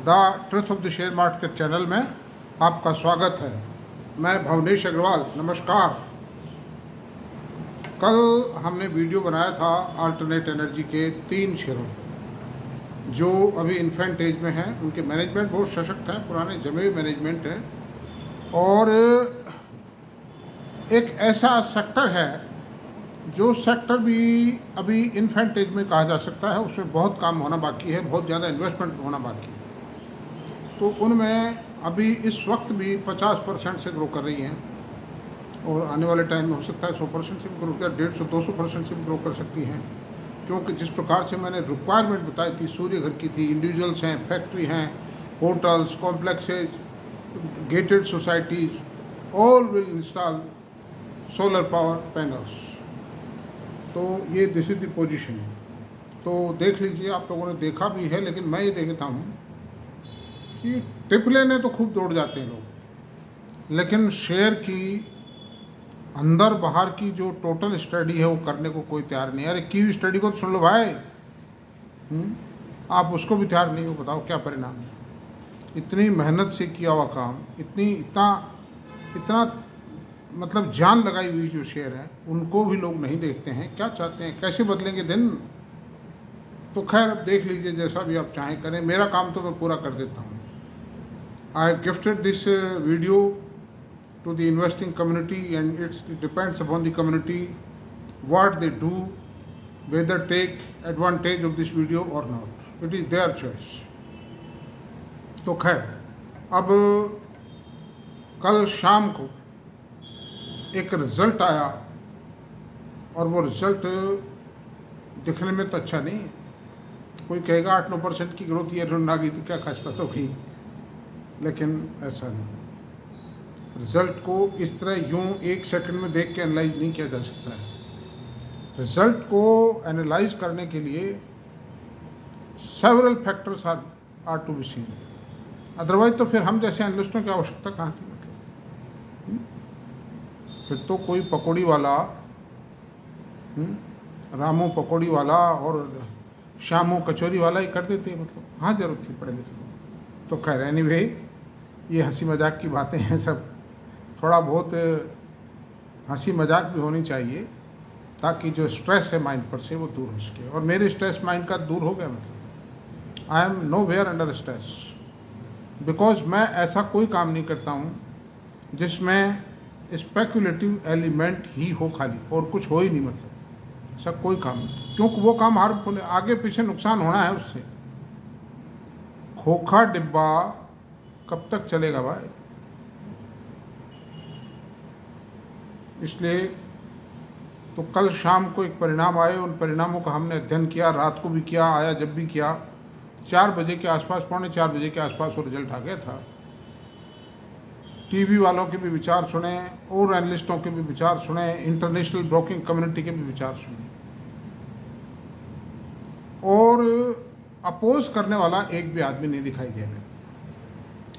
The truth of the share market channel में आपका स्वागत है। मैं भवनेश अग्रवाल, नमस्कार। कल हमने वीडियो बनाया था अल्टरनेट एनर्जी के 3 शेयरों जो अभी इन्फेंट एज में हैं। उनके मैनेजमेंट बहुत सशक्त है, पुराने जमे हुए मैनेजमेंट है और एक ऐसा सेक्टर है जो सेक्टर भी अभी इन्फेंट एज में कहा जा सकता है। उसमें बहुत काम होना बाकी है, बहुत ज़्यादा इन्वेस्टमेंट होना बाकी है। तो उनमें अभी इस वक्त भी 50% से ग्रो कर रही हैं और आने वाले टाइम में हो सकता है 100% से भी ग्रो कर, 150-200% से भी ग्रो कर सकती हैं। क्योंकि जिस प्रकार से मैंने रिक्वायरमेंट बताई थी, सूर्य घर की थी, इंडिविजुअल्स हैं, फैक्ट्री हैं, hotels, complexes, gated societies, all will install solar power panels. तो ये दिस इज द पोजीशन। तो देख लीजिए, आप लोगों ने देखा भी है, लेकिन मैं ये देखता हूँ कि टिप लेने तो खूब दौड़ जाते हैं लोग, लेकिन शेयर की अंदर बाहर की जो टोटल स्टडी है वो करने को कोई तैयार नहीं है। अरे की स्टडी को तो सुन लो भाई, आप उसको भी तैयार नहीं हो। बताओ क्या परिणाम है। इतनी मेहनत से किया हुआ काम, इतना मतलब जान लगाई हुई जो शेयर है, उनको भी लोग नहीं देखते हैं। क्या चाहते हैं, कैसे बदलेंगे दिन। तो खैर अब देख लीजिए, जैसा भी आप चाहें करें। मेरा काम तो मैं पूरा कर देता हूँ। I have gifted this video to the investing community, and it depends upon the community what they do, whether take advantage of this video or not. It is their choice. तो खैर अब कल शाम को एक रिज़ल्ट आया और वो रिज़ल्ट दिखने में तो अच्छा नहीं है। कोई कहेगा 8-9% की ग्रोथ ईयर आ गई तो क्या खास बात होगी, लेकिन ऐसा नहीं। रिज़ल्ट को इस तरह यूं एक सेकंड में देख के एनालाइज नहीं किया जा सकता है। रिज़ल्ट को एनालाइज करने के लिए several factors are to be seen. Otherwise तो फिर हम जैसे एनालिस्टों की आवश्यकता कहाँ थी। मतलब फिर तो कोई पकौड़ी वाला, रामू पकौड़ी वाला और श्यामू कचौरी वाला ही कर देते। मतलब हाँ, जरूरत थी पढ़े लिखे। तो खैर एनीवे, ये हंसी मजाक की बातें हैं सब। थोड़ा बहुत हंसी मजाक भी होनी चाहिए ताकि जो स्ट्रेस है माइंड पर से वो दूर हो सके। और मेरे स्ट्रेस माइंड का दूर हो गया। मतलब I am nowhere under stress, because मैं ऐसा कोई काम नहीं करता हूँ जिसमें स्पेकुलेटिव एलिमेंट ही हो खाली, और कुछ हो ही नहीं। मतलब ऐसा कोई काम नहीं, क्योंकि वो काम हार्मफुल है, आगे पीछे नुकसान होना है उससे। खोखा डिब्बा कब तक चलेगा भाई। इसलिए तो कल शाम को एक परिणाम आए, उन परिणामों का हमने अध्ययन किया, रात को भी किया, आया जब भी किया। 4 बजे के आसपास, 3:45 बजे के आसपास वो रिजल्ट आ गया था। टीवी वालों के भी विचार सुने और एनालिस्टों के भी विचार सुने, इंटरनेशनल ब्रोकिंग कम्युनिटी के भी विचार सुने, और अपोज करने वाला एक भी आदमी नहीं दिखाई दे रहा।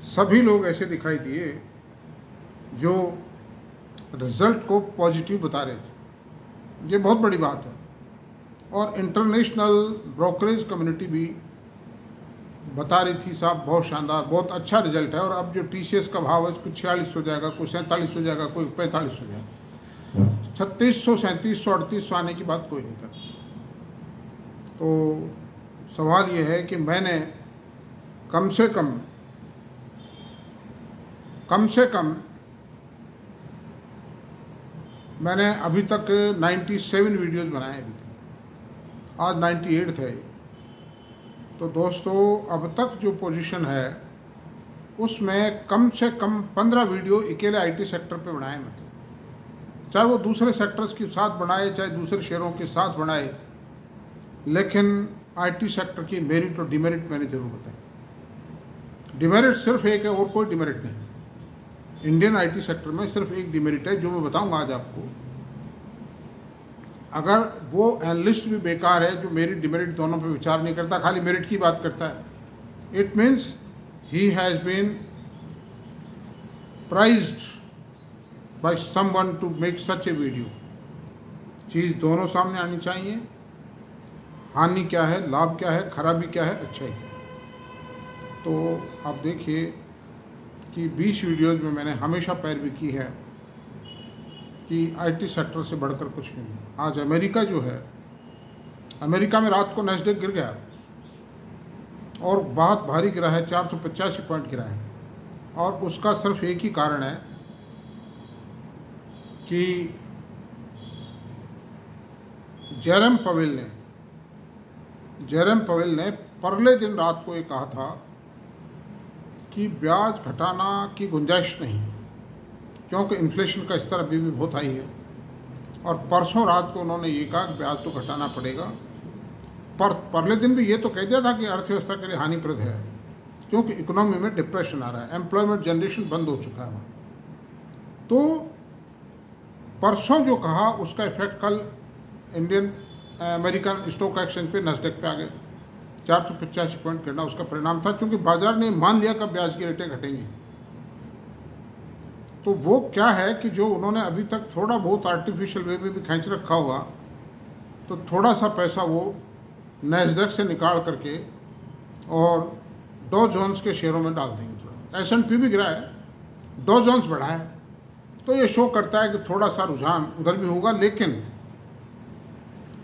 सभी लोग ऐसे दिखाई दिए जो रिजल्ट को पॉजिटिव बता रहे थे। ये बहुत बड़ी बात है। और इंटरनेशनल ब्रोकरेज कम्युनिटी भी बता रही थी, साहब बहुत शानदार, बहुत अच्छा रिजल्ट है। और अब जो टीसीएस का भाव है कुछ 46 हो जाएगा, कोई 47 हो जाएगा, कोई 45 हो जाएगा। 3600, 3700, 3800 आने की बात कोई नहीं करता। तो सवाल ये है कि मैंने कम से कम मैंने अभी तक 97 वीडियोस बनाए अभी तक। आज 98 है। तो दोस्तों, अब तक जो पोजीशन है उसमें कम से कम 15 वीडियो अकेले आईटी सेक्टर पे बनाए। मतलब चाहे वो दूसरे सेक्टर्स के साथ बनाए, चाहे दूसरे शेयरों के साथ बनाए, लेकिन आईटी सेक्टर की मेरिट और डिमेरिट मैंने जरूर बताई। डिमेरिट सिर्फ एक है और कोई डिमेरिट नहीं। इंडियन आईटी सेक्टर में सिर्फ एक डिमेरिट है जो मैं बताऊंगा आज आपको। अगर वो एनालिस्ट भी बेकार है जो मेरिट डिमेरिट दोनों पे विचार नहीं करता, खाली मेरिट की बात करता है, it means he has been prized by someone to make such a video. चीज़ दोनों सामने आनी चाहिए। हानि क्या है, लाभ क्या है, खराबी क्या है, अच्छाई क्या है। तो आप देखिए कि 20 वीडियोज़ में मैंने हमेशा पैरवी की है कि आईटी सेक्टर से बढ़कर कुछ भी नहीं। आज अमेरिका जो है, अमेरिका में रात को नैस्डैक गिर गया और बहुत भारी गिरा है, 485 पॉइंट गिरा है। और उसका सिर्फ एक ही कारण है कि जेरम पवेल ने परले दिन रात को ये कहा था कि ब्याज घटाना की गुंजाइश नहीं, क्योंकि इन्फ्लेशन का स्तर अभी भी बहुत हाई है। और परसों रात को उन्होंने ये कहा कि ब्याज तो घटाना पड़ेगा। पर परले दिन भी ये तो कह दिया था कि अर्थव्यवस्था के लिए हानिप्रद है, क्योंकि इकोनॉमी में डिप्रेशन आ रहा है, एम्प्लॉयमेंट जनरेशन बंद हो चुका है। तो परसों जो कहा उसका इफेक्ट कल अमेरिकन स्टॉक एक्सचेंज पे नस्डैक पे आ गए। 485 पॉइंट गिरना उसका परिणाम था, क्योंकि बाजार ने मान लिया कि ब्याज की रेटें घटेंगी। तो वो क्या है कि जो उन्होंने अभी तक थोड़ा बहुत आर्टिफिशियल वे में भी खींच रखा हुआ, तो थोड़ा सा पैसा वो नैस्डैक से निकाल करके और डॉ जोन्स के शेयरों में डाल देंगे। थोड़ा S&P भी गिरा है, डॉ जोन्स बढ़ा है, तो ये शो करता है कि थोड़ा सा रुझान उधर भी होगा। लेकिन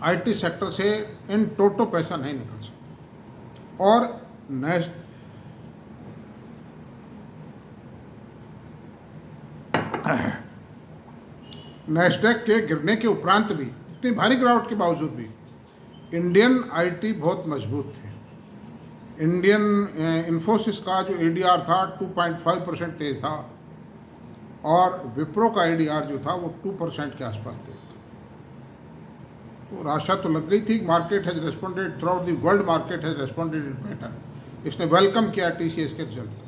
आईटी सेक्टर से इन टोटो पैसा नहीं निकल सकता। और नैस्डैक के गिरने के उपरांत भी, इतनी भारी गिरावट के बावजूद भी, इंडियन आईटी बहुत मजबूत थे। इंडियन इन्फोसिस का जो ADR था 2.5% तेज था, और विप्रो का ADR जो था वो 2% के आसपास तेज था। तो आशा तो लग गई थी, market has responded through out the world, market has responded better. इसने वेलकम किया TCS के रिजल्ट को।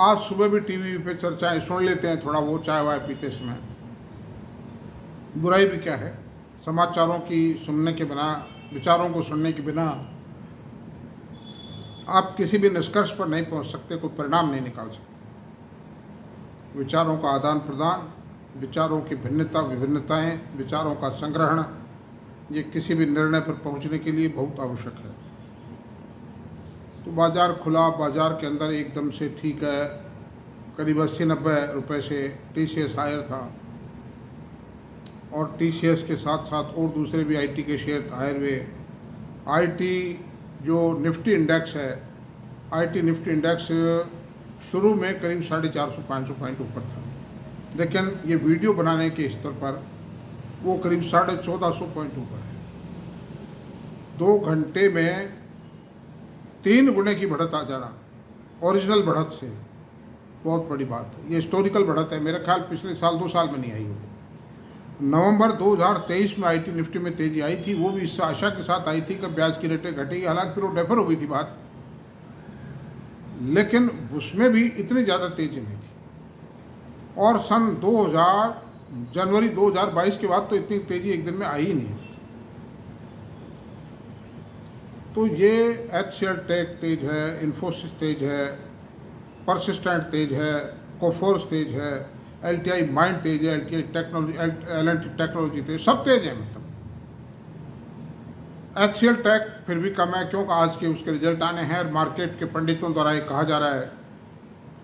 आज सुबह भी टीवी पे चर्चाएं सुन लेते हैं, थोड़ा वो चाय वाय पीते समय। बुराई भी क्या है, समाचारों की सुनने के बिना, विचारों को सुनने के बिना आप किसी भी निष्कर्ष पर नहीं पहुंच सकते, कोई परिणाम नहीं निकाल सकते। विचारों का आदान प्रदान, विचारों की भिन्नता विभिन्नताएं, विचारों का संग्रहण, ये किसी भी निर्णय पर पहुंचने के लिए बहुत आवश्यक है। तो बाज़ार खुला, बाज़ार के अंदर एकदम से ठीक है, करीब 80-90 रुपये से TCS हायर था, और TCS के साथ साथ और दूसरे भी IT के शेयर हायर हुए। IT जो निफ्टी इंडेक्स है, IT निफ्टी इंडेक्स शुरू में करीब 450-500 पॉइंट ऊपर था, लेकिन ये वीडियो बनाने के स्तर पर वो करीब 1450 पॉइंट ऊपर है। 2 घंटे में 3 गुने की बढ़त आ जाना ओरिजिनल बढ़त से बहुत बड़ी बात है। ये हिस्टोरिकल बढ़त है, मेरा ख्याल पिछले साल 2 साल में नहीं आई होगी। नवंबर 2023 में IT निफ्टी में तेजी आई थी, वो भी इस आशा के साथ आई थी कि ब्याज की रेटें घटेगी, हालांकि फिर वो डेफर हो गई थी बात, लेकिन उसमें भी इतनी ज़्यादा तेजी नहीं थी। और जनवरी 2022 के बाद तो इतनी तेजी एक दिन में आई ही नहीं। तो ये HCL टेक तेज है, इन्फोसिस तेज है, परसिस्टेंट तेज है, कोफोर्स तेज है, LTI माइंड तेज है, LTI टेक्नोलॉजी, L&T टेक्नोलॉजी तेज, सब तेज है। मतलब HCL टेक फिर भी कम है, क्योंकि आज के उसके रिजल्ट आने हैं, और मार्केट के पंडितों द्वारा ये कहा जा रहा है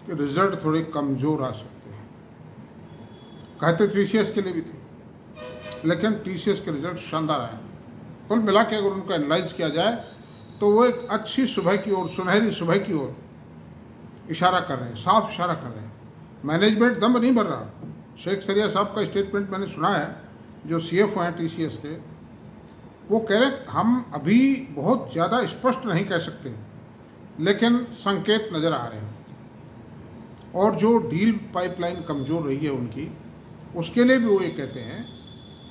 कि रिजल्ट थोड़े कमज़ोर आ सकते हैं। कहते TCS के लिए भी थे, लेकिन TCS के रिजल्ट शानदार आए। कुल मिला के अगर उनको एनालाइज किया जाए तो वो एक अच्छी सुबह की ओर, सुनहरी सुबह की ओर इशारा कर रहे हैं, साफ इशारा कर रहे हैं। मैनेजमेंट दम नहीं भर रहा। शेख सरिया साहब का स्टेटमेंट मैंने सुना है, जो CFO हैं TCS के, वो कह रहे हैं हम अभी बहुत ज़्यादा स्पष्ट नहीं कह सकते, लेकिन संकेत नज़र आ रहे हैं। और जो डील पाइपलाइन कमज़ोर रही है उनकी, उसके लिए भी वो ये कहते हैं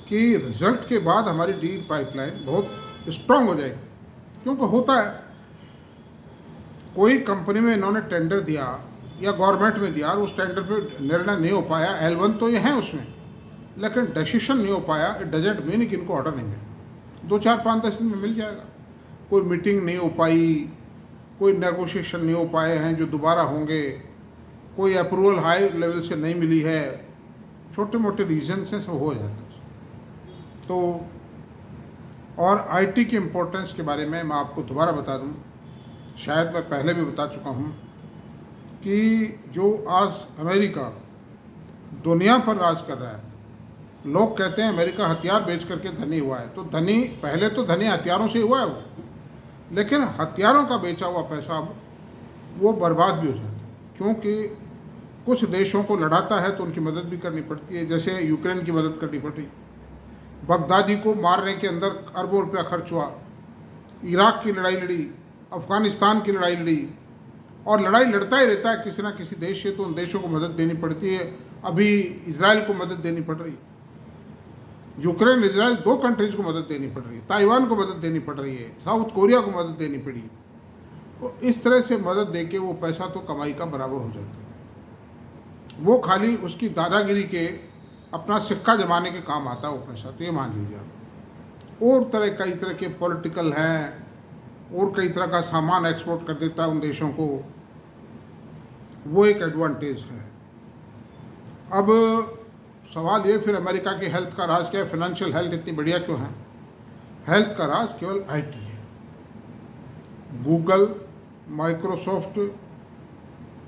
कि रिज़ल्ट के बाद हमारी डील पाइपलाइन बहुत स्ट्रांग हो जाएगी। क्योंकि होता है, कोई कंपनी में इन्होंने टेंडर दिया या गवर्नमेंट में दिया, और उस टेंडर पे निर्णय नहीं हो पाया, L1 तो ये है उसमें, लेकिन डिसीजन नहीं हो पाया, इट डजेंट मीन कि इनको ऑर्डर नहीं मिला। 2, 4, 5, 10 दिन में मिल जाएगा। कोई मीटिंग नहीं हो पाई, कोई नेगोशिएशन नहीं हो पाए हैं जो दोबारा होंगे, कोई अप्रूवल हाई लेवल से नहीं मिली है, छोटे मोटे रीजन से सब हो जाता है। तो और IT की इम्पोर्टेंस के बारे में मैं आपको दोबारा बता दूं शायद मैं पहले भी बता चुका हूँ कि जो आज अमेरिका दुनिया पर राज कर रहा है, लोग कहते हैं अमेरिका हथियार बेच करके धनी हुआ है, तो धनी पहले तो धनी हथियारों से हुआ है वो, लेकिन हथियारों का बेचा हुआ पैसा अब वो बर्बाद भी हो जाता है, क्योंकि कुछ देशों को लड़ाता है तो उनकी मदद भी करनी पड़ती है। जैसे यूक्रेन की मदद करनी पड़ रही, बगदादी को मारने के अंदर अरबों रुपया खर्च हुआ, इराक की लड़ाई लड़ी, अफ़गानिस्तान की लड़ाई लड़ी, और लड़ाई लड़ता ही रहता है किसी ना किसी देश से, तो उन देशों को मदद देनी पड़ती है। अभी इसराइल को मदद देनी पड़ रही, यूक्रेन इसराइल 2 कंट्रीज़ को मदद देनी पड़ रही है, ताइवान को मदद देनी पड़ रही है, साउथ कोरिया को मदद देनी पड़ी। तो इस तरह से मदद दे के वो पैसा तो कमाई का बराबर हो जाता है, वो खाली उसकी दादागिरी के अपना सिक्का जमाने के काम आता है वो पैसा, तो ये मान लीजिए आप। और कई तरह के पॉलिटिकल हैं, और कई तरह का सामान एक्सपोर्ट कर देता है उन देशों को, वो एक एडवांटेज है। अब सवाल ये फिर अमेरिका की हेल्थ का राज क्या है, फाइनेंशियल हेल्थ इतनी बढ़िया क्यों है? हेल्थ का राज केवल आईटी है। Google, Microsoft,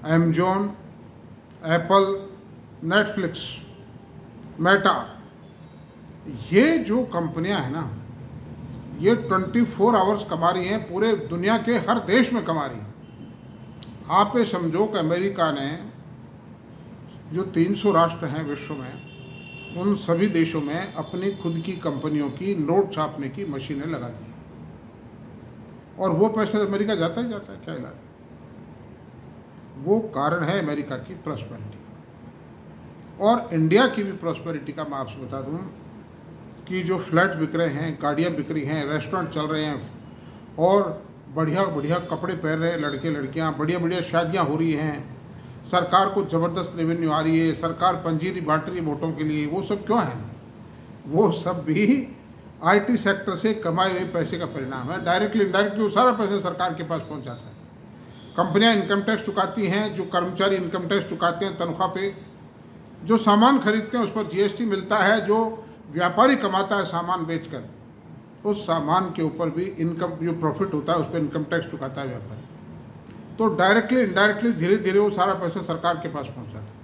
Amazon, Apple, Netflix, Meta, ये जो कंपनियां हैं ना, ये 24 आवर्स कमा रही हैं, पूरे दुनिया के हर देश में कमा रही हैं। आप ये समझो कि अमेरिका ने जो 300 राष्ट्र हैं विश्व में, उन सभी देशों में अपनी खुद की कंपनियों की नोट छापने की मशीनें लगा दी, और वो पैसा अमेरिका जाता ही जाता है। क्या इलाज? वो कारण है अमेरिका की प्रॉस्पेरिटी का। और इंडिया की भी प्रॉस्पेरिटी का मैं आपसे बता दूं कि जो फ्लैट बिक रहे हैं, गाड़ियाँ बिक रही हैं, रेस्टोरेंट चल रहे हैं, और बढ़िया बढ़िया कपड़े पहन रहे हैं लड़के लड़कियाँ, बढ़िया बढ़िया शादियाँ हो रही हैं, सरकार को ज़बरदस्त रेवेन्यू आ रही है, सरकार पंजीरी बांट रही है वोटों के लिए, वो सब क्यों है? वो सब भी आईटी सेक्टर से कमाए हुए पैसे का परिणाम है। डायरेक्टली इनडायरेक्टली वो सारा पैसा सरकार के पास पहुंच जाता है। कंपनियां इनकम टैक्स चुकाती हैं, जो कर्मचारी इनकम टैक्स चुकाते हैं तनख्वाह पे, जो सामान खरीदते हैं उस पर जीएसटी मिलता है, जो व्यापारी कमाता है सामान बेचकर, उस सामान के ऊपर भी इनकम, जो प्रॉफिट होता है उस पर इनकम टैक्स चुकाता है व्यापारी। तो डायरेक्टली इनडायरेक्टली धीरे धीरे वो सारा पैसा सरकार के पास पहुंच जाता है।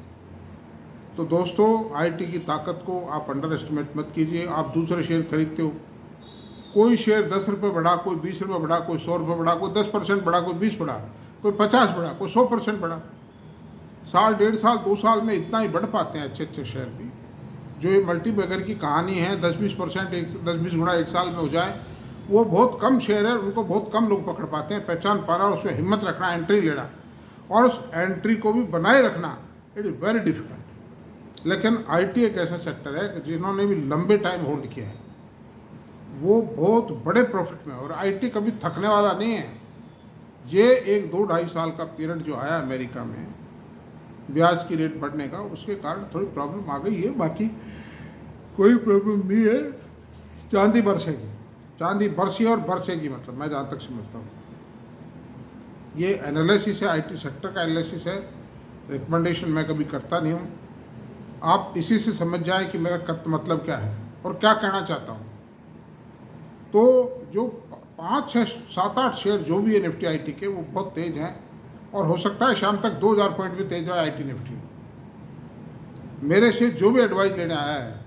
तो दोस्तों, आईटी की ताकत को आप अंडर एस्टिमेट मत कीजिए। आप दूसरे शेयर खरीदते हो, कोई शेयर 10 रुपये बढ़ा, कोई 20 रुपये बढ़ा, कोई 100 रुपये बढ़ा, कोई 10% बढ़ा, कोई 20 बढ़ा, कोई 50 बढ़ा, कोई 100% बढ़ा। साल, 1.5 साल, 2 साल में इतना ही बढ़ पाते हैं अच्छे अच्छे शेयर भी। जो ये मल्टीबैगर की कहानी है, 10-20%, 10-20 गुना एक साल में हो जाए, वो बहुत कम शेयर है, उनको बहुत कम लोग पकड़ पाते हैं। पहचान पाना, उस पर हिम्मत रखना, एंट्री लेना, और उस एंट्री को भी बनाए रखना, इट इज़ वेरी डिफिकल्ट। लेकिन आईटी एक ऐसा सेक्टर है कि जिन्होंने भी लंबे टाइम होल्ड किया है, वो बहुत बड़े प्रॉफिट में, और आईटी कभी थकने वाला नहीं है। ये 1-2-2.5 साल का पीरियड जो आया अमेरिका में ब्याज की रेट बढ़ने का, उसके कारण थोड़ी प्रॉब्लम आ गई है, बाकी कोई प्रॉब्लम नहीं है। चांदी बरसेगी, चांदी बरसी और बरसेगी, मतलब मैं जहाँ तक समझता हूँ। ये एनालिसिस है, आईटी सेक्टर का एनालिसिस है, रिकमेंडेशन मैं कभी करता नहीं हूँ। आप इसी से समझ जाएं कि मेरा मतलब क्या है और क्या कहना चाहता हूँ। तो जो 5, 6, 7, 8 शेयर जो भी है निफ्टी आईटी के, वो बहुत तेज़ हैं, और हो सकता है शाम तक 2000 पॉइंट भी तेज है आईटी निफ्टी। मेरे से जो भी एडवाइस लेने आया है,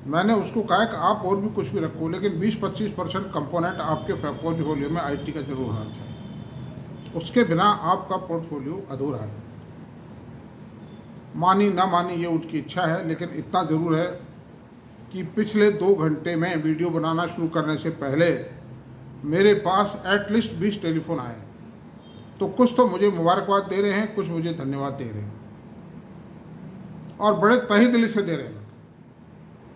मैंने उसको कहा है कि आप और भी कुछ भी रखो, लेकिन 20-25% कंपोनेंट आपके पोर्टफोलियो में आईटी का जरूर होना चाहिए। उसके बिना आपका पोर्टफोलियो अधूरा है। मानी ना मानी ये उनकी इच्छा है, लेकिन इतना ज़रूर है कि पिछले 2 घंटे में वीडियो बनाना शुरू करने से पहले मेरे पास एटलीस्ट 20 टेलीफोन आए। तो कुछ तो मुझे मुबारकबाद दे रहे हैं, कुछ मुझे धन्यवाद दे रहे हैं, और बड़े तहे दिल से दे रहे हैं।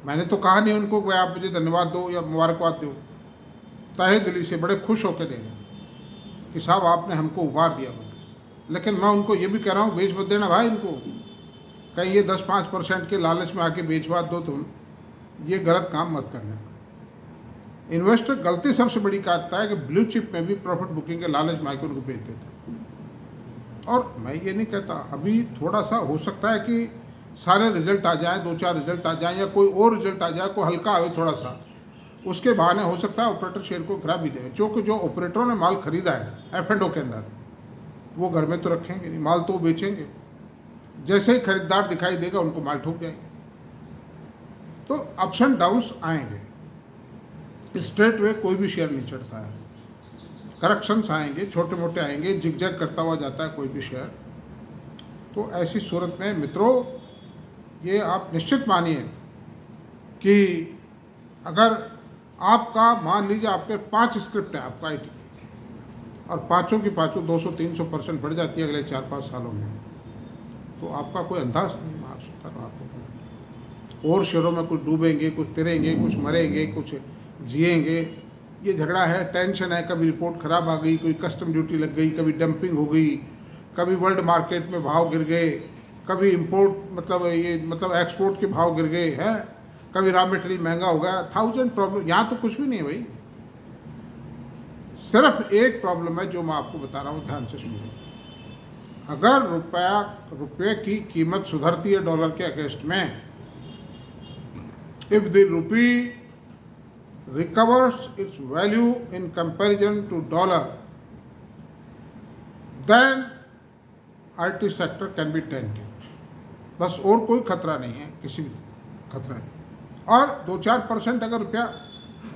मैंने तो कहा नहीं उनको कि आप मुझे धन्यवाद दो या मुबारकबाद दो, तहे दिल से बड़े खुश होकर दे रहे हैं कि साहब आपने हमको उबार दिया। लेकिन मैं उनको ये भी कह रहा हूँ, बेच मत देना भाई इनको, कहीं ये 10-5% के लालच में आके बेच बात दो तुम, ये गलत काम मत करना। इन्वेस्टर गलती सबसे बड़ी करता है कि ब्लू चिप में भी प्रॉफिट बुकिंग के लालच में आके उनको बेच देता है। और मैं ये नहीं कहता, अभी थोड़ा सा हो सकता है कि सारे रिजल्ट आ जाएं, 2-4 रिजल्ट आ जाएं, या कोई और रिजल्ट आ जाए, कोई हल्का आए थोड़ा सा, उसके बहाने हो सकता है ऑपरेटर शेयर को गिरा भी दें, क्योंकि जो ऑपरेटरों ने माल खरीदा है F&O के अंदर, वो घर में तो रखेंगे नहीं, माल तो वो बेचेंगे। जैसे ही खरीदार दिखाई देगा उनको माल ठोक जाएंगे। तो अप्स एंड डाउन्स आएंगे, स्ट्रेट वे कोई भी शेयर नहीं चढ़ता है, करेक्शंस आएंगे, छोटे मोटे आएंगे, जिगजैग करता हुआ जाता है कोई भी शेयर। तो ऐसी सूरत में मित्रों, ये आप निश्चित मानिए कि अगर आपका, मान लीजिए आपके 5 स्क्रिप्ट है आपका IT, और पाँचों की पाँचों 200-300% बढ़ जाती है अगले 4-5 सालों में, तो आपका कोई अंदाज नहीं मार सकता। तो आपको और शेयरों में कुछ डूबेंगे, कुछ तिरेंगे, कुछ मरेंगे, कुछ जिएंगे। ये झगड़ा है, टेंशन है, कभी रिपोर्ट ख़राब आ गई, कोई कस्टम ड्यूटी लग गई, कभी डंपिंग हो गई, कभी वर्ल्ड मार्केट में भाव गिर गए, कभी इंपोर्ट मतलब एक्सपोर्ट के भाव गिर गए हैं, कभी रॉ मटेरियल महंगा हो गया, 1000 प्रॉब्लम। यहाँ तो कुछ भी नहीं है भाई, सिर्फ एक प्रॉब्लम है जो मैं आपको बता रहा हूँ, ध्यान से सुनिए। अगर रुपये की कीमत सुधरती है डॉलर के अगेंस्ट में, if the rupee recovers its value in comparison to dollar, then IT sector can be dented। बस और कोई खतरा नहीं है, किसी भी खतरा नहीं। और 2-4% अगर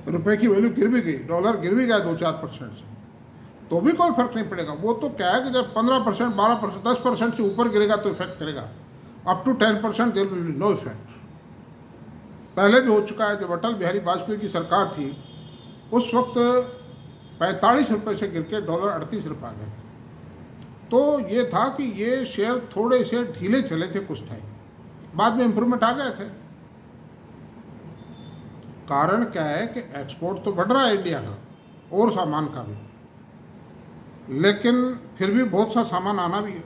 रुपये की वैल्यू गिर भी गई, डॉलर गिर भी गया 2-4% से, तो भी कोई फर्क नहीं पड़ेगा। वो तो क्या है कि जब 15%, 12%, 10% से ऊपर गिरेगा तो इफेक्ट करेगा। Up to 10% there will be no effect. पहले भी हो चुका है, जब अटल बिहारी वाजपेयी की सरकार थी उस वक्त 45 रुपये से गिर के डॉलर 38 रुपये आ गए थे। तो ये था कि ये शेयर थोड़े से ढीले चले थे कुछ टाइम, बाद में इम्प्रूवमेंट आ गए थे। कारण क्या है कि एक्सपोर्ट तो बढ़ रहा है इंडिया का और सामान का भी, लेकिन फिर भी बहुत सा सामान आना भी है।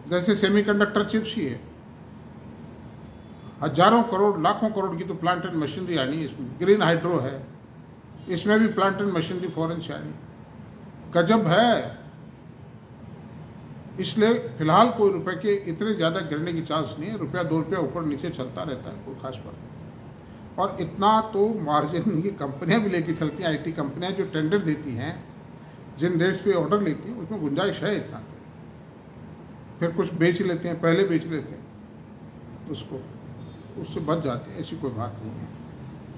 जैसे सेमीकंडक्टर चिप्स ही है, हजारों करोड़, लाखों करोड़ की तो प्लांट एंड मशीनरी आनी है। इसमें ग्रीन हाइड्रो है, इसमें भी प्लांट एंड मशीनरी फॉरेन से आनी, गजब है। इसलिए फिलहाल कोई रुपए के इतने ज़्यादा गिरने की चांस नहीं है। रुपया 2 रुपया ऊपर नीचे चलता रहता है, कोई खास बात नहीं। और इतना तो मार्जिन ये कंपनियां भी लेके चलती हैं, IT कंपनियां जो टेंडर देती हैं, जिन रेट्स पे ऑर्डर लेती हैं, उसमें गुंजाइश है इतना। फिर कुछ बेच लेते हैं, पहले बेच लेते हैं उसको, उससे बच जाते हैं, ऐसी कोई बात नहीं है।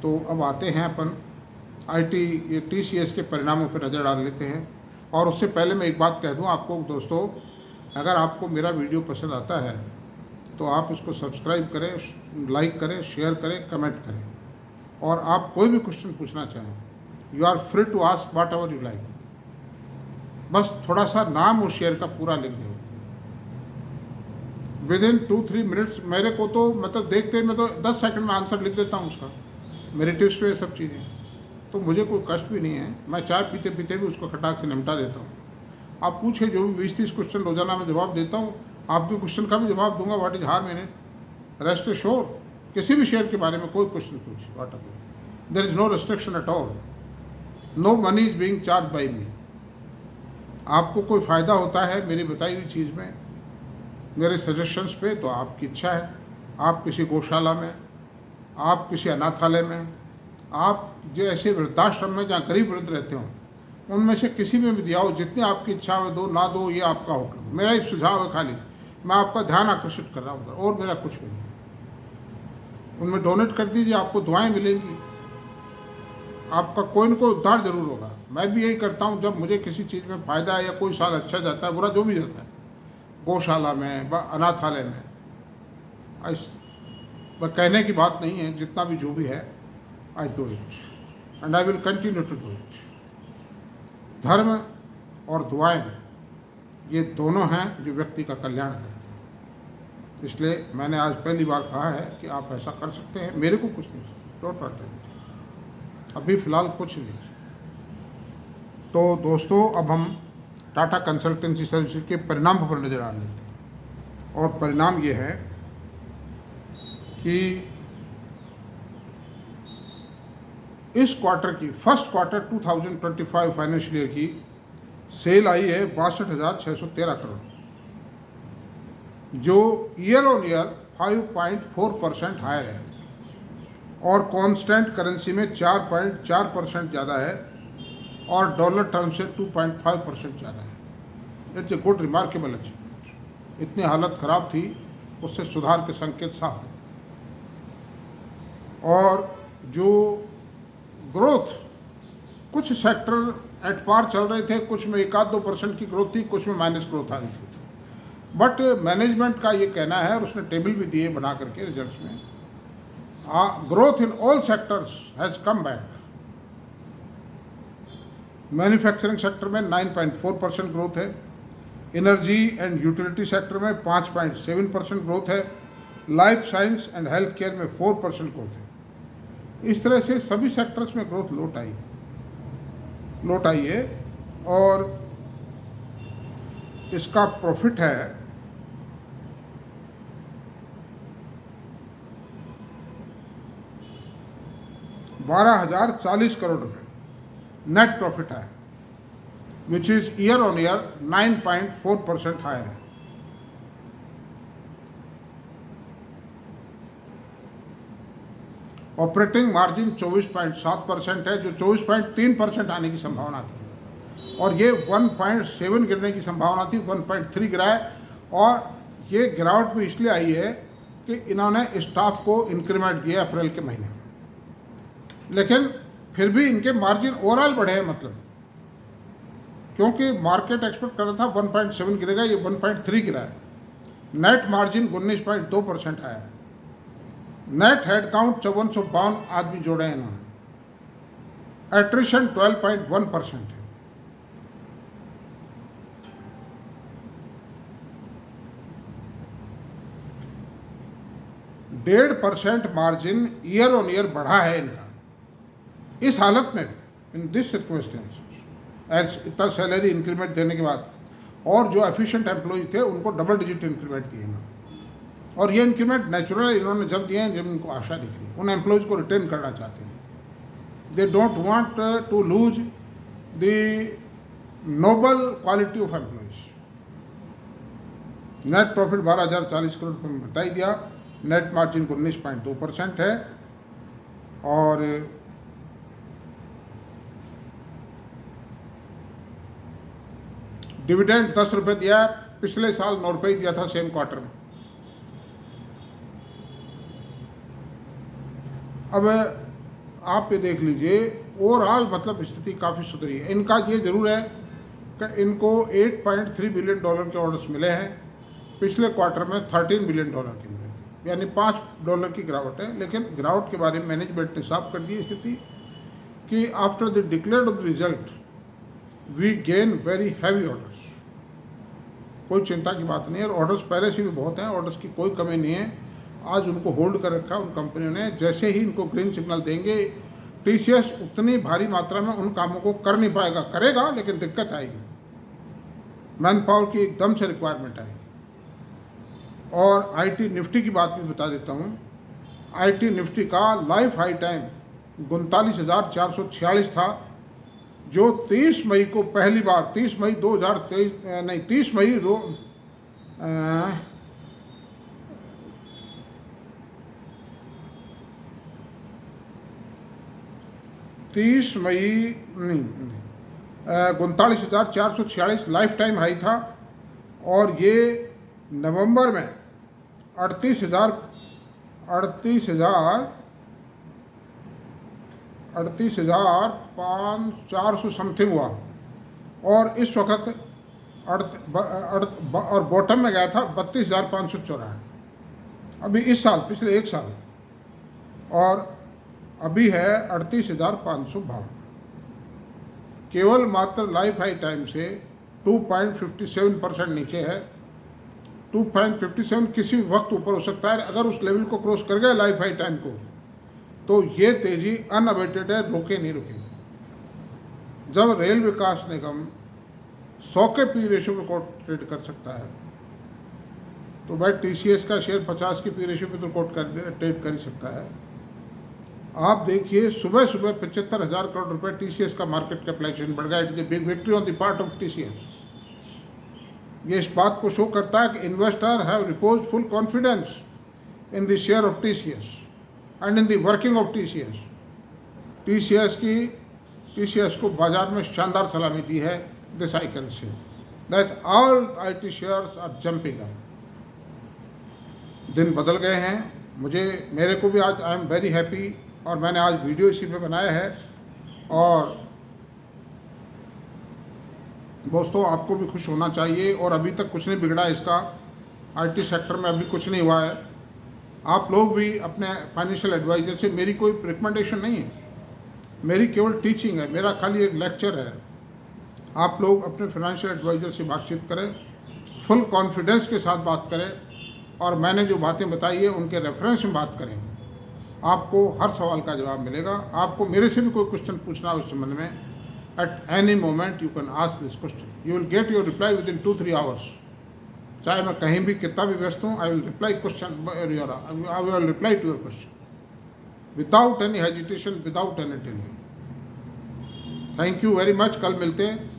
तो अब आते हैं अपन IT ये TCS के परिणामों पर नज़र डाल लेते हैं। और उससे पहले मैं एक बात कह दूं आपको दोस्तों, अगर आपको मेरा वीडियो पसंद आता है तो आप इसको सब्सक्राइब करें, लाइक करें, शेयर करें, कमेंट करें। और आप कोई भी क्वेश्चन पूछना चाहें, you are free to ask whatever you like. बस थोड़ा सा नाम और शेयर का पूरा लिख दें। विद इन 2-3 मिनट्स मेरे को तो मतलब देखते मैं तो 10 सेकंड में आंसर लिख देता हूँ उसका। मेरे टिप्स पे सब चीज़ें, तो मुझे कोई कष्ट भी नहीं है। मैं चाय पीते पीते भी उसको खटाक से निपटा देता हूँ। आप पूछे जो भी 20-30 क्वेश्चन रोजाना मैं जवाब देता हूँ, आपके क्वेश्चन का भी जवाब दूंगा। व्हाट इज हार मैंने, रेस्ट एश्योर्ड। किसी भी शेयर के बारे में कोई क्वेश्चन पूछे, whatever, there is no restriction at all, no money is being charge by me. आपको कोई फ़ायदा होता है मेरी बताई हुई चीज़ में, मेरे सजेशंस पे, तो आपकी इच्छा है। आप किसी गौशाला में, आप किसी अनाथालय में, आप जो ऐसे वृद्धाश्रम में जहाँ गरीब वृद्ध रहते हो, उनमें से किसी में भी दिया हो, जितनी आपकी इच्छा हो, दो ना दो, ये आपका हुक्म। मेरा एक सुझाव है, खाली मैं आपका ध्यान आकर्षित कर रहा हूँ, और मेरा कुछ भी नहीं। उनमें डोनेट कर दीजिए, आपको दुआएं मिलेंगी, आपका कोई न कोई उद्धार जरूर होगा। मैं भी यही करता हूँ, जब मुझे किसी चीज़ में फ़ायदा है या कोई साल अच्छा जाता है, बुरा जो भी जाता है, गौशाला में, अनाथालय में, कहने की बात नहीं है, जितना भी जो भी है, I do it and I will continue to do it. धर्म और दुआएं ये दोनों हैं जो व्यक्ति का कल्याण करते हैं। इसलिए मैंने आज पहली बार कहा है कि आप ऐसा कर सकते हैं। मेरे को कुछ नहीं, डोंट अटेंड, अभी फ़िलहाल कुछ नहीं। तो दोस्तों, अब हम टाटा कंसल्टेंसी सर्विसेज के परिणाम पर नज़र डाल लेते हैं। और परिणाम ये है कि इस क्वार्टर की, फर्स्ट क्वार्टर 2025 फाइनेंशियल ईयर की सेल आई है 62,613 करोड़, जो ईयर ऑन ईयर 5.4% हायर है। और कांस्टेंट करेंसी में 4.4% ज़्यादा है और डॉलर टर्म से 2.5% ज़्यादा है। It's a good remarkable achievement. इतनी हालत ख़राब थी, उससे सुधार के संकेत साफ हैं। और जो ग्रोथ, कुछ सेक्टर एट पार चल रहे थे, कुछ में 1-2% की ग्रोथ थी, कुछ में माइनस ग्रोथ आ रही थी। बट मैनेजमेंट का ये कहना है, और उसने टेबल भी दिए बना करके रिजल्ट्स में, growth in all sectors has come back. Manufacturing sector में 9.4% ग्रोथ है, एनर्जी एंड यूटिलिटी सेक्टर में 5.7% ग्रोथ है, life science and health care में 4% ग्रोथ है। इस तरह से सभी सेक्टर्स में ग्रोथ लौट आई है। और इसका प्रॉफिट है 12,040 करोड़ रुपए नेट प्रॉफिट है, which is year on year 9.4% higher है। ऑपरेटिंग मार्जिन 24.7% है, जो 24.3% आने की संभावना थी, और ये 1.7 गिरने की संभावना थी, 1.3 गिरा है। और ये गिरावट भी इसलिए आई है कि इन्होंने स्टाफ को इंक्रीमेंट दिया अप्रैल के महीने में, लेकिन फिर भी इनके मार्जिन ओवरऑल बढ़े हैं, मतलब क्योंकि मार्केट एक्सपेक्ट कर रहा था 1.7 गिरेगा, ये 1.3 गिरा है। नेट मार्जिन 19.2% आया है। नेट हेड काउंट 5452 आदमी जोड़े हैं इन्होंने। एट्रिशन 12.1% है। %1.5 मार्जिन ईयर ऑन ईयर बढ़ा है इनका इस हालत में, इन दिस सर्कमस्टेंस, इतना सैलरी इंक्रीमेंट देने के बाद। और जो एफिशिएंट एम्प्लॉय थे उनको डबल डिजिट इंक्रीमेंट दिए इन्होंने, और ये इंक्रीमेंट नेचुरल इन्होंने जब दिए हैं जब इनको आशा दिख रही है। उन एम्प्लॉयज़ को रिटेन करना चाहते हैं। They don't want to lose the noble quality of employees. Net profit 12,040 crore रुपये में बता ही दिया। नेट मार्जिन 19.2% है, और डिविडेंड 10 रुपये दिया है। पिछले साल 9 रुपये दिया था सेम क्वार्टर में। अब आप ये देख लीजिए, ओवरऑल मतलब स्थिति काफ़ी सुधरी है। इनका ये ज़रूर है कि इनको $8.3 बिलियन के ऑर्डर्स मिले हैं। पिछले क्वार्टर में $13 बिलियन के मिले थे, यानी $5 की गिरावट है। लेकिन गिरावट के बारे में मैनेजमेंट ने साफ कर दी स्थिति कि after the declared of the result we gain very heavy orders. कोई चिंता की बात नहीं है, ऑर्डर्स पहले से भी बहुत हैं, ऑर्डर्स की कोई कमी नहीं है। आज उनको होल्ड कर रखा उन कंपनियों ने। जैसे ही इनको ग्रीन सिग्नल देंगे, टीसीएस उतनी भारी मात्रा में उन कामों को कर नहीं पाएगा, करेगा लेकिन दिक्कत आएगी, मैन पावर की एकदम से रिक्वायरमेंट आएगी। और आईटी निफ्टी की बात भी बता देता हूँ। आईटी निफ्टी का लाइफ हाई टाइम 39,446 था, जो 30 मई को पहली बार 30 मई 2023 नहीं 30 मई 39,446 लाइफ टाइम हाई था, और ये नवंबर में 38,400 समथिंग हुआ, और इस वक्त और बॉटम में गया था 32,594 अभी इस साल, पिछले एक साल, और अभी है 38,552। केवल मात्र लाइफ हाई टाइम से 2.57% नीचे है। 2.57 किसी वक्त ऊपर हो सकता है। अगर उस लेवल को क्रॉस कर गए लाइफ हाई टाइम को, तो ये तेज़ी अनअबेटेड है, रोके नहीं रुकेगी। जब रेल विकास निगम 100 के पी रेशियो पे ट्रेड कर सकता है, तो भाई टीसीएस का शेयर 50 के पी रेशियो पे तो ट्रेड कर ही सकता है। आप देखिए, सुबह सुबह 75,000 करोड़ रुपए टीसीएस का मार्केट कैपिटलाइजेशन बढ़ गया। It is a big victory on the part of TCS. ये इस बात को शो करता है कि investor have repose full confidence in the share of TCS and in the working of TCS को बाजार में शानदार सलामी दी है. This I can say that all IT shares are jumping up. दिन बदल गए हैं. मेरे को भी आज आई एम वेरी हैप्पी और मैंने आज वीडियो इसी पे बनाया है. और दोस्तों आपको भी खुश होना चाहिए. और अभी तक कुछ नहीं बिगड़ा इसका. IT सेक्टर में अभी कुछ नहीं हुआ है. आप लोग भी अपने फाइनेंशियल एडवाइजर से, मेरी कोई रिकमेंडेशन नहीं है, मेरी केवल टीचिंग है, मेरा खाली एक लेक्चर है. आप लोग अपने फाइनेंशियल एडवाइजर से बातचीत करें, फुल कॉन्फिडेंस के साथ बात करें और मैंने जो बातें बताई है उनके रेफरेंस में बात करें. आपको हर सवाल का जवाब मिलेगा. आपको मेरे से भी कोई क्वेश्चन पूछना हो इस संबंध में, at any moment you can ask this question. You will get your reply within 2-3 hours. चाहे मैं कहीं भी कितना भी व्यस्त हूँ, I will reply to your question without any hesitation, without any delay. Thank you very much. कल मिलते हैं.